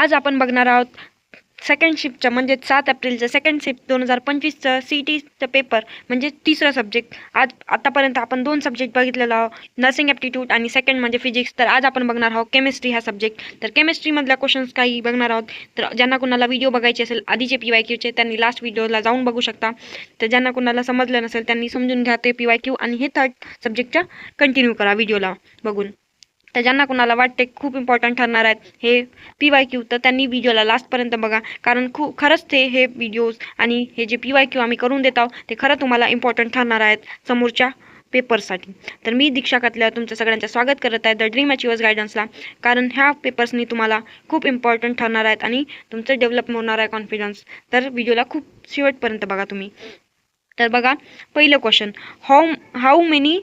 आज आपण बघणार आहोत सेकंड शिफ्टचं म्हणजे 7 एप्रिलचं सेकंड शिफ्ट 2025चं CETचं पेपर म्हणजे तिसरा सब्जेक्ट. आतापर्यंत आपण 2 सब्जेक्ट बघितलेलो आहोत, नर्सिंग ॲप्टिट्यूड आणि सेकंड म्हणजे फिजिक्स. तर आज आपण बघणार आहोत केमिस्ट्री हा सब्जेक्ट. तर केमिस्ट्रीमधल्या क्वेश्चन्स काही बघणार आहोत. तर ज्यांना कुणाला व्हिडिओ बघायचे असेल आधीचे PYQचे त्यांनी लास्ट व्हिडिओला जाऊन बघू शकता. तर ज्यांना कुणाला समजलं नसेल त्यांनी समजून घ्या ते PYQ आणि हे थर्ड सब्जेक्टच्या कंटिन्यू करा व्हिडिओला बघून. तर ज्यांना कुणाला वाटते खूप इम्पॉर्टंट ठरणार आहेत हे PYQ तर त्यांनी व्हिडिओला लास्टपर्यंत बघा, कारण खरंच ते हे व्हिडिओज आणि हे जे PYQ आम्ही करून देत आहोत ते खरं तुम्हाला इम्पॉर्टंट ठरणार आहेत समोरच्या पेपर्ससाठी. तर मी दीक्षा कातल्या तुमचं सगळ्यांचं स्वागत करत आहे द ड्रीम अचिव्हर्स गायडन्सला, कारण ह्या पेपर्सनी तुम्हाला खूप इम्पॉर्टंट ठरणार आहेत आणि तुमचं डेव्हलप होणार आहे कॉन्फिडन्स. तर व्हिडिओला खूप शेवटपर्यंत बघा तुम्ही. तर बघा पहिलं question, how many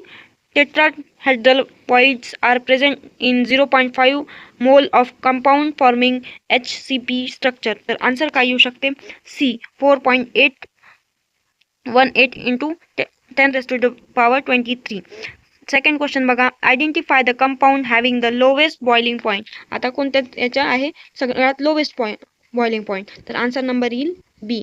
tetrahedral points are present in 0.5 mole of compound forming HCP structure. तर आन्सर काय येऊ शकते? C 4.818 into 10 raised to the power 23. Second question बघा, identify the compound having the lowest boiling point. आता कोणत्या याच्या आहे सगळ्यात लोवेस्ट बॉइलिंग पॉईंट? तर आन्सर नंबर येईल B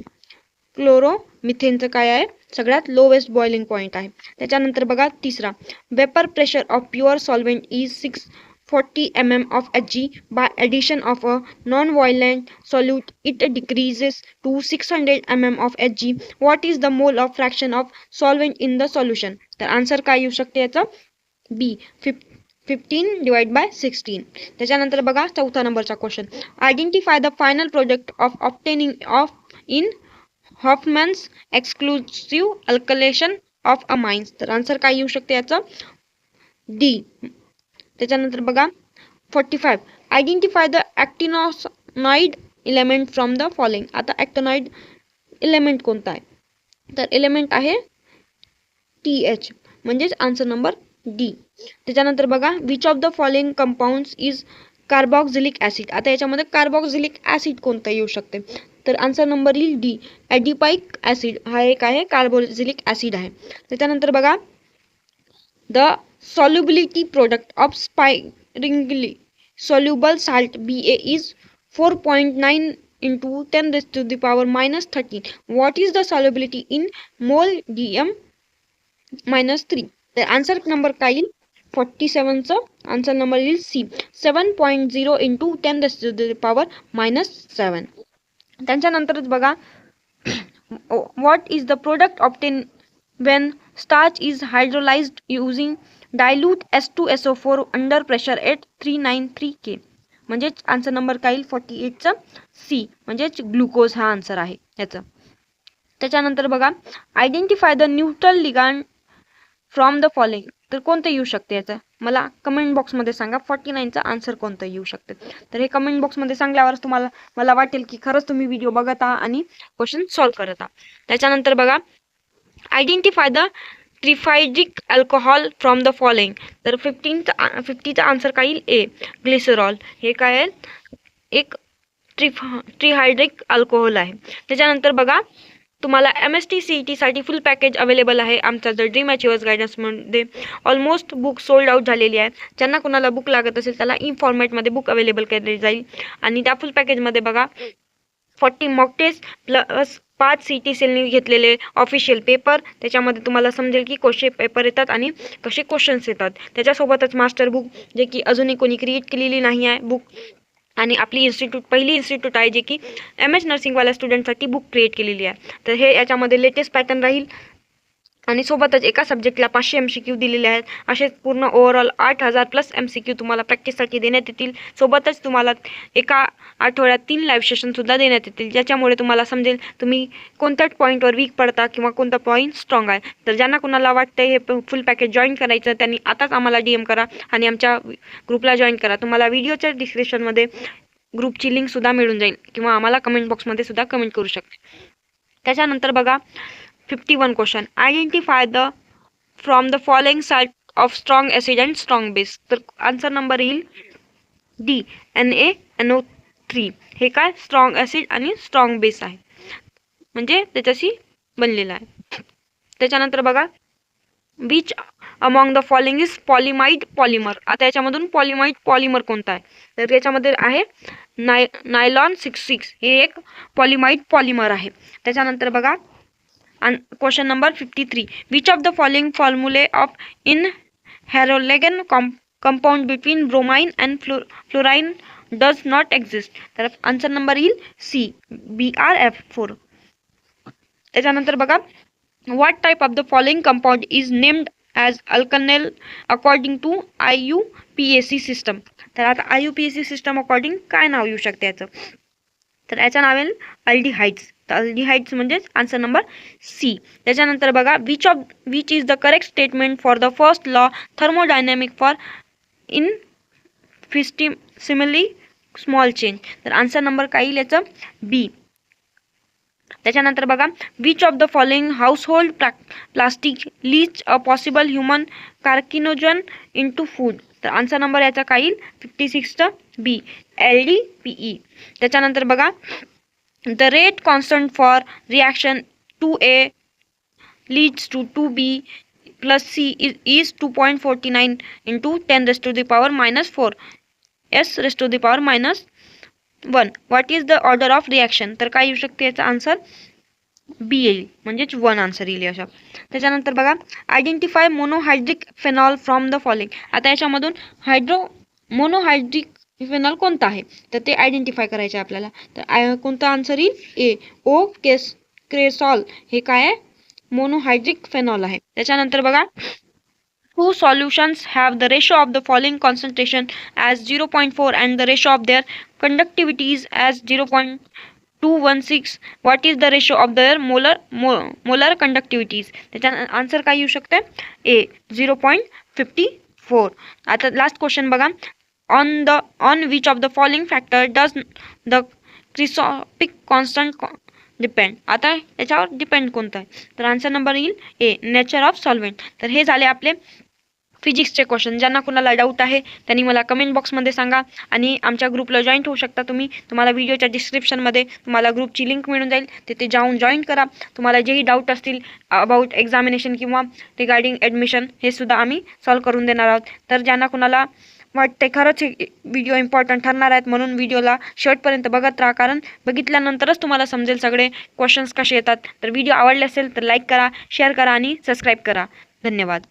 क्लोरोमिथेनचं काय आहे सगळ्यात लोवेस्ट बॉइलिंग पॉईंट आहे. त्याच्यानंतर बघा तिसरा, vapour pressure of pure solvent is 640 mm of Hg. By addition of a non violent solute it decreases to 600 mm of Hg. What is the mole of fraction of solvent in the solution? तर answer काय येऊ शकते याचा? B 15/16. त्याच्यानंतर बघा चौथा नंबरचा question, identify the final product of obtaining of in Hofmann's exclusive alkylation of amines. तर आन्सर काय येऊ शकते याचं? D. त्याच्यानंतर बघा 45, identify the actinoid element from the following. आता ॲक्टिनॉइड एलिमेंट कोणता आहे? तर एलिमेंट आहे TH, म्हणजेच आन्सर नंबर D. त्याच्यानंतर बघा, which of the following compounds is carboxylic acid. आता याच्यामध्ये कार्बॉक्झिलिक ॲसिड कोणतं येऊ शकते? तर आन्सर नंबर येईल D ॲडिपाइक ॲसिड. हा एक आहे कार्बोक्झिलिक ॲसिड आहे. त्याच्यानंतर बघा, the solubility product of sparingly soluble salt BA is 4.9 into 10 raised to the power -13. What is the solubility in mole DM -3? तर आन्सर नंबर काय येईल? 47चं आन्सर नंबर येईल C 7.0 into 10 raised to the power -7. त्याच्यानंतरच बघा, what is the product obtain when starch is hydrolysed using dilute H2SO4 under pressure at 393 K. म्हणजेच answer number काय येईल? 48चं C म्हणजेच ग्लुकोज हा आन्सर आहे याचं. त्याच्यानंतर बघा, identify the neutral ligand from the following. तर कोणतं येऊ शकते याचं? मला कमेंट बॉक्समध्ये सांगा 49चा आन्सर कोणतं येऊ शकते. तर हे कमेंट बॉक्समध्ये सांगल्यावरच मला वाटेल की खरंच तुम्ही व्हिडिओ बघत आहात आणि क्वेश्चन सॉल्व्ह करत आहात. त्याच्यानंतर बघा, identify the trihydric alcohol from the following. तर 50चा आन्सर काय येईल? A glycerol. हे काय आहे? एक ट्रिहायड्रिक अल्कोहोल आहे. त्याच्यानंतर बघा, तुम्हाला MST CET साठी फुल पॅकेज अवेलेबल आहे आमच्या द ड्रीम अचिव्हर्स गायडन्समध्ये. ऑलमोस्ट बुक सोल्ड आउट झालेली आहे. ज्यांना कुणाला बुक लागत असेल त्याला फॉर्मॅटमध्ये बुक अवेलेबल केली जाईल. आणि त्या फुल पॅकेजमध्ये बघा 40 मॉक टेस्ट प्लस 5 CET सेलनी घेतलेले ऑफिशियल पेपर. त्याच्यामध्ये तुम्हाला समजेल की कसे पेपर येतात आणि कसे क्वेश्चन्स येतात. त्याच्यासोबतच मास्टर बुक जे की अजूनही कोणी क्रिएट केलेली नाही आहे बुक, आणि आपली पहिली इन्स्टिट्यूट आहे जे की MS नर्सिंगवाल्या स्टुडंटसाठी बुक क्रिएट केलेली आहे. तर हे याच्यामध्ये लेटेस्ट पॅटर्न राहील आणि सोबतच एका सब्जेक्टला 500 MCQ दिलेले आहेत. असे पूर्ण ओव्हरऑल 8000+ MCQ तुम्हाला प्रॅक्टिससाठी देण्यात येतील. सोबतच तुम्हाला एका आठवड्यात 3 लाईव्ह सेशनसुद्धा देण्यात येतील, ज्याच्यामुळे तुम्हाला समजेल तुम्ही कोणत्या पॉईंटवर वीक पडता किंवा कोणता पॉईंट स्ट्रॉंग आहे. तर ज्यांना कुणाला वाटतं हे फुल पॅकेज जॉईन करायचं त्यांनी आताच आम्हाला DM करा आणि आमच्या ग्रुपला जॉईन करा. तुम्हाला व्हिडिओच्या डिस्क्रिप्शनमध्ये ग्रुपची लिंकसुद्धा मिळून जाईल किंवा आम्हाला कमेंट बॉक्समध्ये सुद्धा कमेंट करू शकते. त्याच्यानंतर बघा 51 question, identify the from the following salt of strong acid and strong base. तर आन्सर नंबर येईल D NaNO3. हे काय? स्ट्रॉंग ॲसिड आणि स्ट्रॉंग बेस आहे, म्हणजे त्याच्याशी बनलेला आहे. त्याच्यानंतर बघा, which among the following is polyamide polymer. आता याच्यामधून पॉलिमाइड पॉलिमर कोणता आहे, तर याच्यामध्ये आहे नायलॉन 66. हे एक पॉलिमाइड पॉलिमर आहे. त्याच्यानंतर बघा question number 53. Which of the following formulae of interhalogen compound between bromine and fluorine does not exist. तर आन्सर नंबर येईल सी, BrF4. त्याच्यानंतर बघा what type of the following compound is named as alkanal according to IUPAC system. तर आता IUPAC system according काय नाव येऊ शकते याचं, तर याचं नाव येईल अल्डिहाइड्स. तर अल्डिहाइड्स म्हणजेच आन्सर नंबर सी. त्याच्यानंतर बघा which is the correct statement for the first law thermodynamic for infinitesimally small change. तर आन्सर नंबर काय येईल याचं बी. त्याच्यानंतर बघा which of the following household plastic leach a possible human carcinogen in to food. तर answer number याचा काय येईल 56 बी, LDPE. त्याच्यानंतर बघा the rate constant for reaction 2A leads to 2B plus C is 2.49 into 10 raised to the power minus 4 S raised to the power minus 1. What is the order of reaction. तर काय येऊ शकते याचा answer बी येईल, म्हणजेच 1 answer येईल अशा. त्याच्यानंतर बघा identify monohydric phenol from the following. आता याच्यामधून मोनोहायड्रिक फेनॉल कोणता आहे, तर ते आयडेंटिफाय करायचे आपल्याला. तर कोणता आन्सर येईल ए, क्रेसॉल. हे काय आहे, मोनोहायड्रिक फेनॉल आहे. त्याच्यानंतर बघा two solutions have the ratio of the following concentration as 0.4 and the ratio of their conductivities as 0.216. What is the ratio of their molar conductivities. त्याचा आन्सर काय येऊ शकते ए, 0.54. आता लास्ट क्वेश्चन बघा on which of the following factor does the Kirchhoff constant depend. आता याच्यावर depend कोणता आहे, तर आन्सर नंबर येईल ए, नेचर ऑफ सॉल्व्हेंट. तर हे झाले आपले फिजिक्सचे क्वेश्चन. ज्यांना कुणाला डाऊट आहे त्यांनी मला कमेंट बॉक्समध्ये सांगा आणि आमच्या ग्रुपला जॉईंट होऊ शकता तुम्ही. तुम्हाला व्हिडिओच्या डिस्क्रिप्शनमध्ये तुम्हाला ग्रुपची लिंक मिळून जाईल, तिथे जाऊन जॉईन करा. तुम्हाला जेही डाऊट असतील अबाउट एक्झामिनेशन किंवा रिगार्डिंग ॲडमिशन हे सुद्धा आम्ही सॉल्व करून देणार आहोत. तर ज्यांना कुणाला वाटते खरंच हे व्हिडिओ इम्पॉर्टंट ठरणार आहेत म्हणून व्हिडिओला शेवटपर्यंत बघत राहा, कारण बघितल्यानंतरच तुम्हाला समजेल सगळे क्वेश्चन्स कसे येतात. तर व्हिडिओ आवडले असेल तर लाईक करा, शेअर करा आणि सबस्क्राईब करा. धन्यवाद.